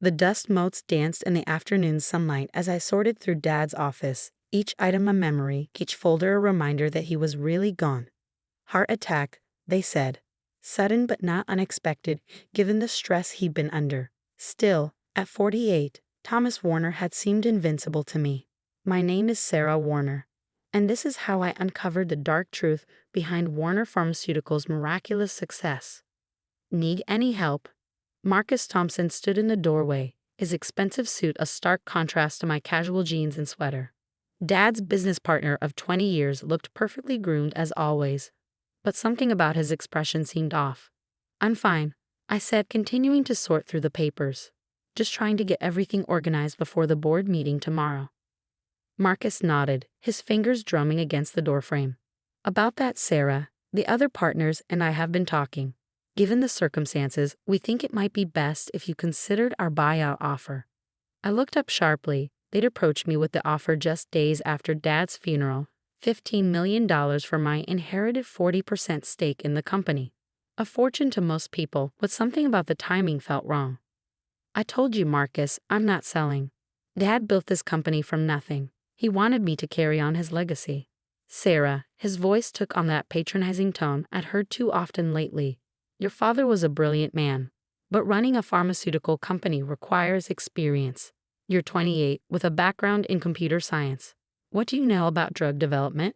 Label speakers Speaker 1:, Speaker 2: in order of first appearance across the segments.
Speaker 1: The dust motes danced in the afternoon sunlight as I sorted through Dad's office, each item a memory, each folder a reminder that he was really gone. Heart attack, they said. Sudden but not unexpected, given the stress he'd been under. Still, at 48, Thomas Warner had seemed invincible to me. My name is Sarah Warner, and this is how I uncovered the dark truth behind Warner Pharmaceuticals' miraculous success. Need any help? Marcus Thompson stood in the doorway, his expensive suit a stark contrast to my casual jeans and sweater. Dad's business partner of 20 years looked perfectly groomed as always, but something about his expression seemed off. "I'm fine," I said, continuing to sort through the papers. "Just trying to get everything organized before the board meeting tomorrow." Marcus nodded, his fingers drumming against the doorframe. "About that, Sarah, the other partners and I have been talking. Given the circumstances, we think it might be best if you considered our buyout offer." I looked up sharply. They'd approached me with the offer just days after Dad's funeral, $15 million for my inherited 40% stake in the company. A fortune to most people, but something about the timing felt wrong. "I told you, Marcus, I'm not selling. Dad built this company from nothing. He wanted me to carry on his legacy." "Sarah," his voice took on that patronizing tone I'd heard too often lately. "Your father was a brilliant man, but running a pharmaceutical company requires experience. You're 28, with a background in computer science. What do you know about drug development?"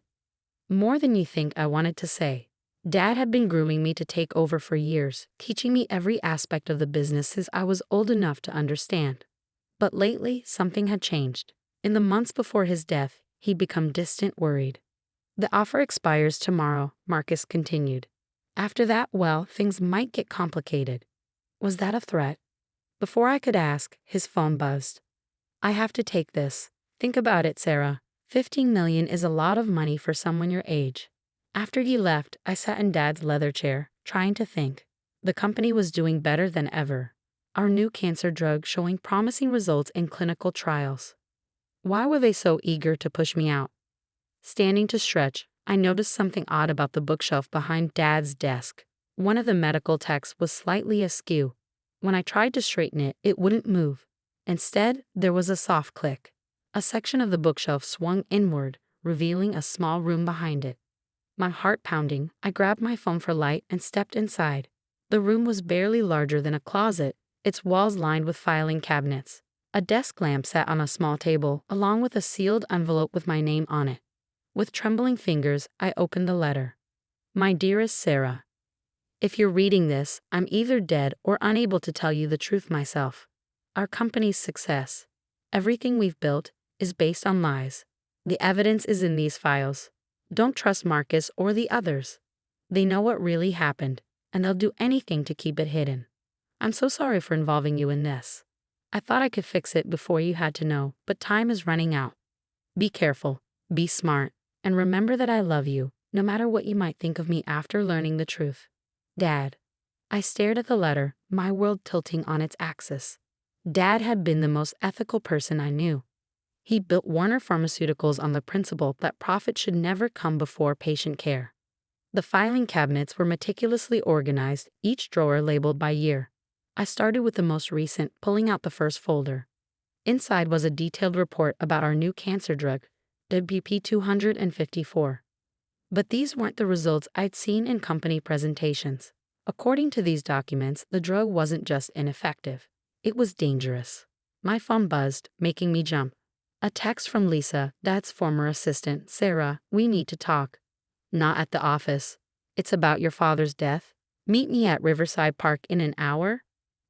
Speaker 1: More than you think, I wanted to say. Dad had been grooming me to take over for years, teaching me every aspect of the business since I was old enough to understand. But lately, something had changed. In the months before his death, he'd become distant, worried. "The offer expires tomorrow," Marcus continued. "After that, well, things might get complicated." Was that a threat? Before I could ask, his phone buzzed. "I have to take this. Think about it, Sarah. 15 million is a lot of money for someone your age." After he left, I sat in Dad's leather chair, trying to think. The company was doing better than ever. Our new cancer drug showing promising results in clinical trials. Why were they so eager to push me out? Standing to stretch, I noticed something odd about the bookshelf behind Dad's desk. One of the medical texts was slightly askew. When I tried to straighten it, it wouldn't move. Instead, there was a soft click. A section of the bookshelf swung inward, revealing a small room behind it. My heart pounding, I grabbed my phone for light and stepped inside. The room was barely larger than a closet, its walls lined with filing cabinets. A desk lamp sat on a small table, along with a sealed envelope with my name on it. With trembling fingers, I opened the letter. "My dearest Sarah, if you're reading this, I'm either dead or unable to tell you the truth myself. Our company's success, everything we've built, is based on lies. The evidence is in these files. Don't trust Marcus or the others. They know what really happened, and they'll do anything to keep it hidden. I'm so sorry for involving you in this. I thought I could fix it before you had to know, but time is running out. Be careful, be smart, and remember that I love you, no matter what you might think of me after learning the truth. Dad." I stared at the letter, my world tilting on its axis. Dad had been the most ethical person I knew. He built Warner Pharmaceuticals on the principle that profit should never come before patient care. The filing cabinets were meticulously organized, each drawer labeled by year. I started with the most recent, pulling out the first folder. Inside was a detailed report about our new cancer drug, WP-254. But these weren't the results I'd seen in company presentations. According to these documents, the drug wasn't just ineffective. It was dangerous. My phone buzzed, making me jump. A text from Lisa, Dad's former assistant. "Sarah, we need to talk." "Not at the office. It's about your father's death. Meet me at Riverside Park in an hour."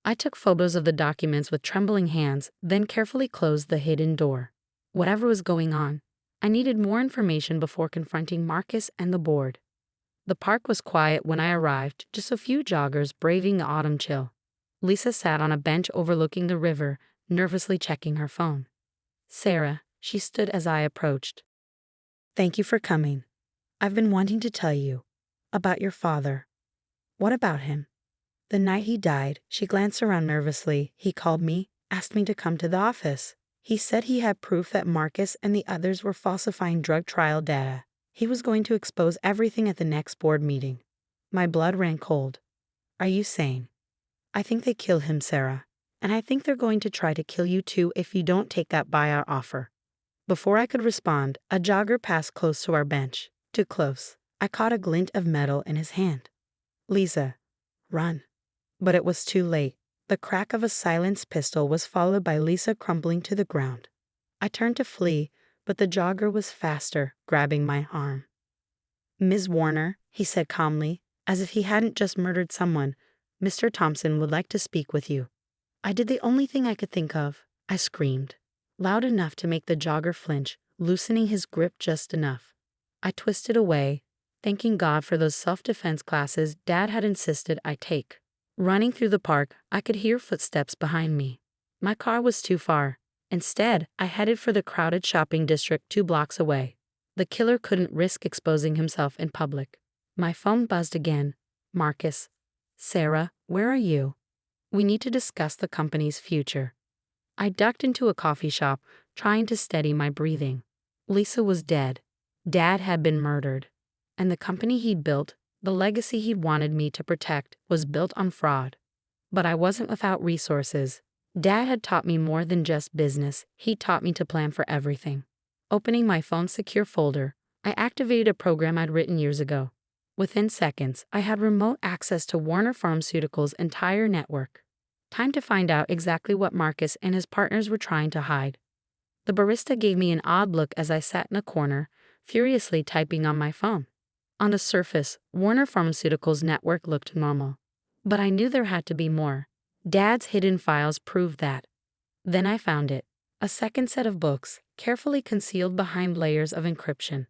Speaker 1: I took photos of the documents with trembling hands, then carefully closed the hidden door. Whatever was going on, I needed more information before confronting Marcus and the board. The park was quiet when I arrived, just a few joggers braving the autumn chill. Lisa sat on a bench overlooking the river, nervously checking her phone. "Sarah," she stood as I approached. "Thank you for coming. I've been wanting to tell you about your father." "What about him?" "The night he died," she glanced around nervously, "he called me, asked me to come to the office. He said he had proof that Marcus and the others were falsifying drug trial data. He was going to expose everything at the next board meeting." My blood ran cold. "Are you sane?" "I think they killed him, Sarah. And I think they're going to try to kill you too if you don't take that buyout offer. Before I could respond, a jogger passed close to our bench. Too close. I caught a glint of metal in his hand. Lisa, run. But it was too late. The crack of a silenced pistol was followed by Lisa crumbling to the ground. I turned to flee, but the jogger was faster, grabbing my arm. Ms. Warner, he said calmly, as if he hadn't just murdered someone, Mr. Thompson would like to speak with you. I did the only thing I could think of. I screamed, loud enough to make the jogger flinch, loosening his grip just enough. I twisted away, thanking God for those self-defense classes Dad had insisted I take. Running through the park, I could hear footsteps behind me. My car was too far. Instead, I headed for the crowded shopping district 2 blocks away. The killer couldn't risk exposing himself in public. My phone buzzed again. Marcus. Sarah, where are you? We need to discuss the company's future. I ducked into a coffee shop, trying to steady my breathing. Lisa was dead. Dad had been murdered. And the company he'd built, the legacy he wanted me to protect, was built on fraud. But I wasn't without resources. Dad had taught me more than just business. He taught me to plan for everything. Opening my phone's secure folder, I activated a program I'd written years ago. Within seconds, I had remote access to Warner Pharmaceuticals' entire network. Time to find out exactly what Marcus and his partners were trying to hide. The barista gave me an odd look as I sat in a corner, furiously typing on my phone. On the surface, Warner Pharmaceuticals' network looked normal. But I knew there had to be more. Dad's hidden files proved that. Then I found it. A second set of books, carefully concealed behind layers of encryption.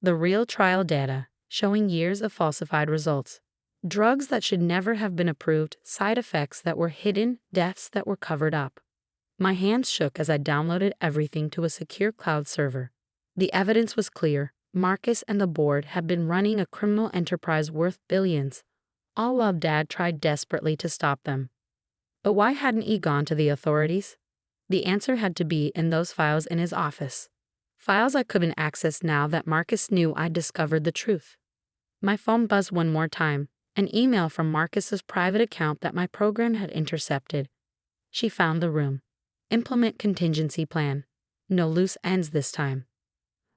Speaker 1: The real trial data, showing years of falsified results. Drugs that should never have been approved, side effects that were hidden, deaths that were covered up. My hands shook as I downloaded everything to a secure cloud server. The evidence was clear. Marcus and the board had been running a criminal enterprise worth billions, all while Dad tried desperately to stop them. But why hadn't he gone to the authorities? The answer had to be in those files in his office. Files I couldn't access now that Marcus knew I'd discovered the truth. My phone buzzed one more time, an email from Marcus's private account that my program had intercepted. She found the room. Implement contingency plan. No loose ends this time.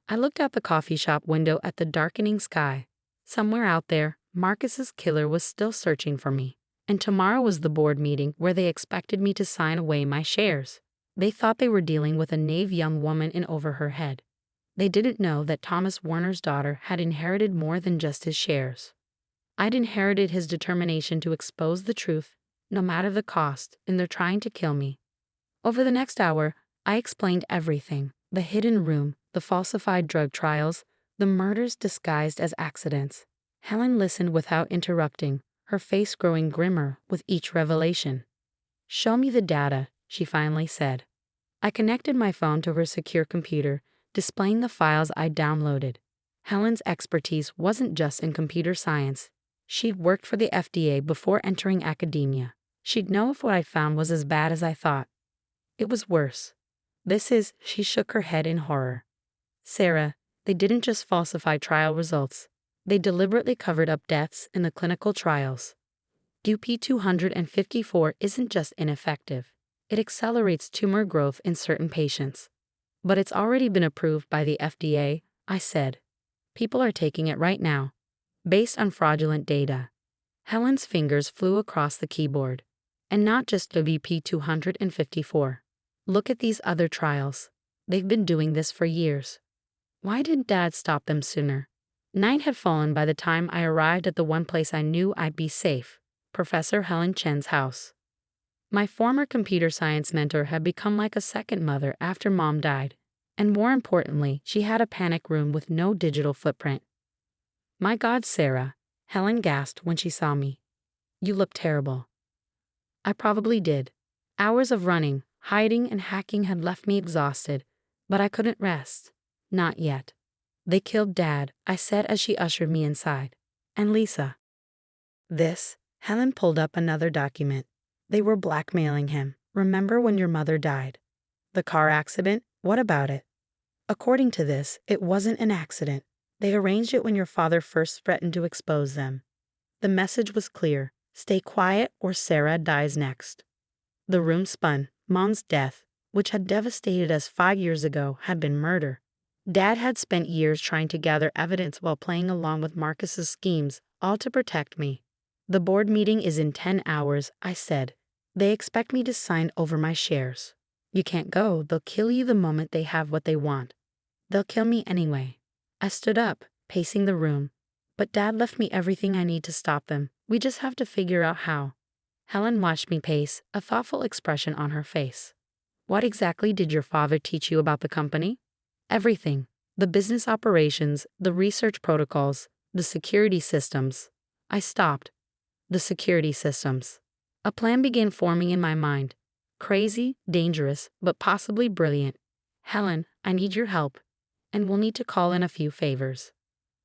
Speaker 1: I looked out the coffee shop window at the darkening sky. Somewhere out there, Marcus's killer was still searching for me. And tomorrow was the board meeting where they expected me to sign away my shares. They thought they were dealing with a naive young woman in over her head. They didn't know that Thomas Warner's daughter had inherited more than just his shares. I'd inherited his determination to expose the truth, no matter the cost, and they're trying to kill me. Over the next hour, I explained everything: the hidden room, the falsified drug trials, the murders disguised as accidents. Helen listened without interrupting, her face growing grimmer with each revelation. "Show me the data," she finally said. I connected my phone to her secure computer, displaying the files I'd downloaded. Helen's expertise wasn't just in computer science. She'd worked for the FDA before entering academia. She'd know if what I found was as bad as I thought. It was worse. She shook her head in horror. "Sarah, they didn't just falsify trial results. They deliberately covered up deaths in the clinical trials. UP254 isn't just ineffective. It accelerates tumor growth in certain patients. But it's already been approved by the FDA," I said. "People are taking it right now, based on fraudulent data." Helen's fingers flew across the keyboard. "And not just WP254. Look at these other trials. They've been doing this for years. Why didn't Dad stop them sooner?" Night had fallen by the time I arrived at the one place I knew I'd be safe, Professor Helen Chen's house. My former computer science mentor had become like a second mother after Mom died, and more importantly, she had a panic room with no digital footprint. "My God, Sarah," Helen gasped when she saw me. "You look terrible." I probably did. Hours of running, hiding, and hacking had left me exhausted, but I couldn't rest. Not yet. "They killed Dad," I said as she ushered me inside. "And Lisa." Helen pulled up another document. "They were blackmailing him. Remember when your mother died? The car accident? What about it? According to this, it wasn't an accident. They arranged it when your father first threatened to expose them. The message was clear: stay quiet or Sarah dies next." The room spun. Mom's death, which had devastated us 5 years ago, had been murder. Dad had spent years trying to gather evidence while playing along with Marcus's schemes, all to protect me. The board meeting is in 10 hours, I said. They expect me to sign over my shares. You can't go. They'll kill you the moment they have what they want. They'll kill me anyway. I stood up, pacing the room. But Dad left me everything I need to stop them. We just have to figure out how. Helen watched me pace, a thoughtful expression on her face. What exactly did your father teach you about the company? Everything. The business operations, the research protocols, the security systems. I stopped. The security systems. A plan began forming in my mind. Crazy, dangerous, but possibly brilliant. Helen, I need your help. And we'll need to call in a few favors.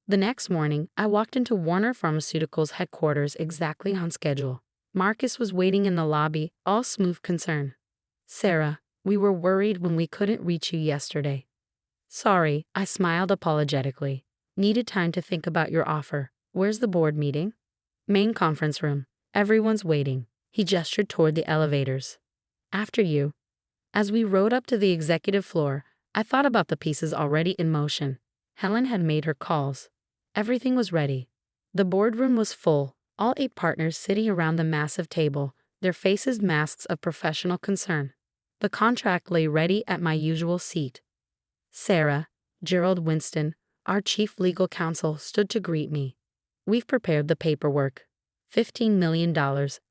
Speaker 1: The next morning, I walked into Warner Pharmaceuticals headquarters exactly on schedule. Marcus was waiting in the lobby, all smooth concern. Sarah, we were worried when we couldn't reach you yesterday. Sorry, I smiled apologetically. Needed time to think about your offer. Where's the board meeting? Main conference room. Everyone's waiting. He gestured toward the elevators. After you. As we rode up to the executive floor, I thought about the pieces already in motion. Helen had made her calls. Everything was ready. The boardroom was full, all 8 partners sitting around the massive table, their faces masks of professional concern. The contract lay ready at my usual seat. Sarah, Gerald Winston, our chief legal counsel, stood to greet me. We've prepared the paperwork. $15 million,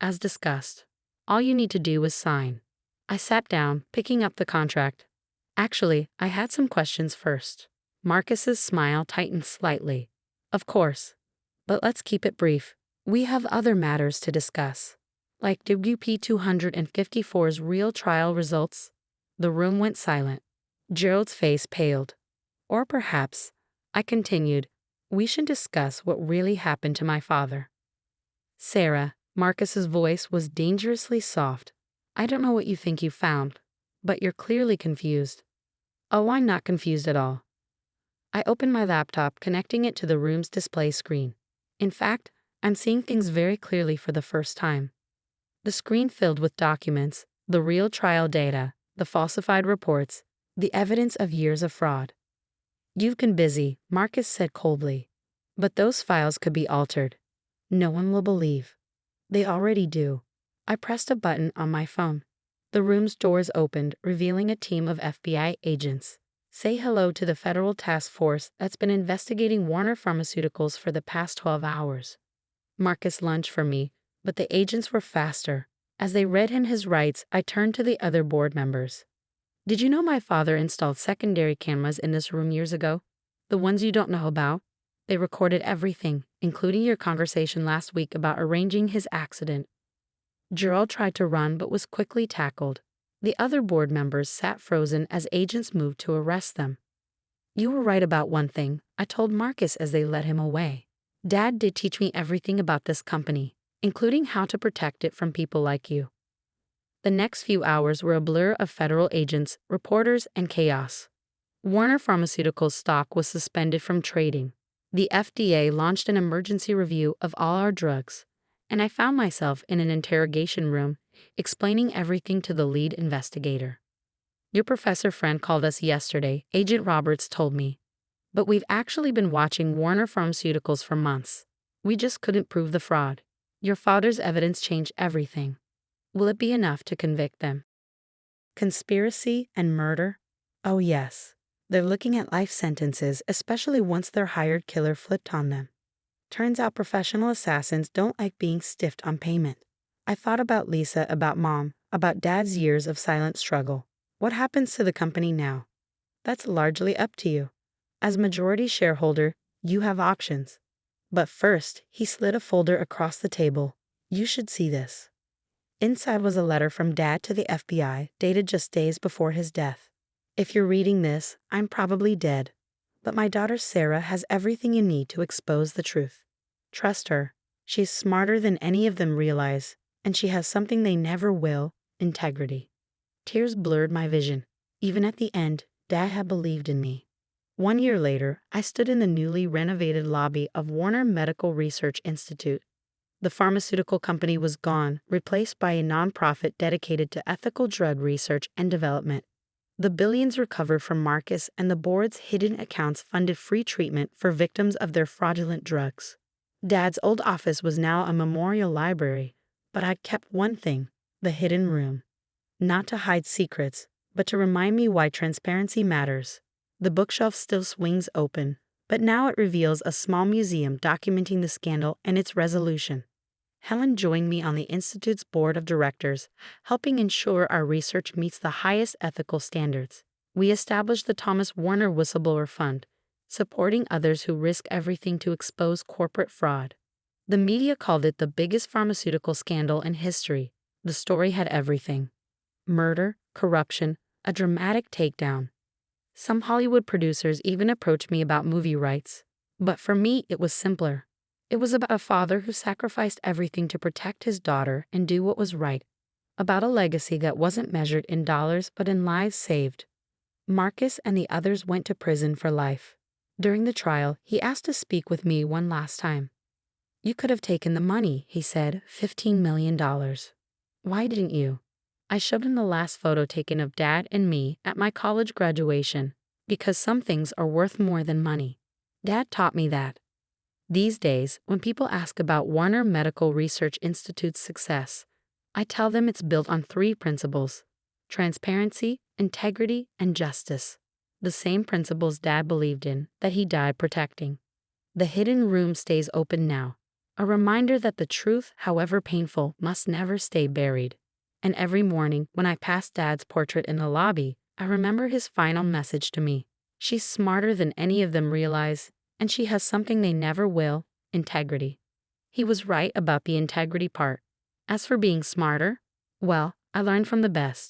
Speaker 1: as discussed. All you need to do is sign. I sat down, picking up the contract. Actually, I had some questions first. Marcus's smile tightened slightly. Of course. But let's keep it brief. We have other matters to discuss. Like WP-254's real trial results. The room went silent. Gerald's face paled. Or perhaps, I continued, we should discuss what really happened to my father. Sarah, Marcus's voice was dangerously soft. I don't know what you think you found, but you're clearly confused. Oh, I'm not confused at all. I opened my laptop, connecting it to the room's display screen. In fact, I'm seeing things very clearly for the first time. The screen filled with documents, the real trial data, the falsified reports, the evidence of years of fraud. You've been busy, Marcus said coldly. But those files could be altered. No one will believe. They already do. I pressed a button on my phone. The room's doors opened, revealing a team of FBI agents. Say hello to the federal task force that's been investigating Warner Pharmaceuticals for the past 12 hours. Marcus lunged for me, but the agents were faster. As they read him his rights, I turned to the other board members. Did you know my father installed secondary cameras in this room years ago? The ones you don't know about? They recorded everything, including your conversation last week about arranging his accident. Gerald tried to run but was quickly tackled. The other board members sat frozen as agents moved to arrest them. You were right about one thing, I told Marcus as they led him away. Dad did teach me everything about this company, including how to protect it from people like you. The next few hours were a blur of federal agents, reporters, and chaos. Warner Pharmaceuticals stock was suspended from trading. The FDA launched an emergency review of all our drugs, and I found myself in an interrogation room, explaining everything to the lead investigator. Your professor friend called us yesterday, Agent Roberts told me. But we've actually been watching Warner Pharmaceuticals for months. We just couldn't prove the fraud. Your father's evidence changed everything. Will it be enough to convict them? Conspiracy and murder? Oh yes. They're looking at life sentences, especially once their hired killer flipped on them. Turns out professional assassins don't like being stiffed on payment. I thought about Lisa, about Mom, about Dad's years of silent struggle. What happens to the company now? That's largely up to you. As majority shareholder, you have options. But first, he slid a folder across the table. You should see this. Inside was a letter from Dad to the FBI, dated just days before his death. If you're reading this, I'm probably dead. But my daughter Sarah has everything you need to expose the truth. Trust her. She's smarter than any of them realize, and she has something they never will, integrity. Tears blurred my vision. Even at the end, Dad had believed in me. 1 year later, I stood in the newly renovated lobby of Warner Medical Research Institute. The pharmaceutical company was gone, replaced by a nonprofit dedicated to ethical drug research and development. The billions recovered from Marcus and the board's hidden accounts funded free treatment for victims of their fraudulent drugs. Dad's old office was now a memorial library, but I'd kept one thing, the hidden room. Not to hide secrets, but to remind me why transparency matters. The bookshelf still swings open, but now it reveals a small museum documenting the scandal and its resolution. Helen joined me on the Institute's board of directors, helping ensure our research meets the highest ethical standards. We established the Thomas Warner Whistleblower Fund, supporting others who risk everything to expose corporate fraud. The media called it the biggest pharmaceutical scandal in history. The story had everything: murder, corruption, a dramatic takedown. Some Hollywood producers even approached me about movie rights. But for me, it was simpler. It was about a father who sacrificed everything to protect his daughter and do what was right. About a legacy that wasn't measured in dollars but in lives saved. Marcus and the others went to prison for life. During the trial, he asked to speak with me one last time. "You could have taken the money," he said, $15 million. "Why didn't you?" I showed him the last photo taken of Dad and me at my college graduation, because some things are worth more than money. Dad taught me that. These days, when people ask about Warner Medical Research Institute's success, I tell them it's built on 3 principles: transparency, integrity, and justice. The same principles Dad believed in, that he died protecting. The hidden room stays open now, a reminder that the truth, however painful, must never stay buried. And every morning, when I pass Dad's portrait in the lobby, I remember his final message to me. She's smarter than any of them realize, and she has something they never will: integrity. He was right about the integrity part. As for being smarter, well, I learned from the best.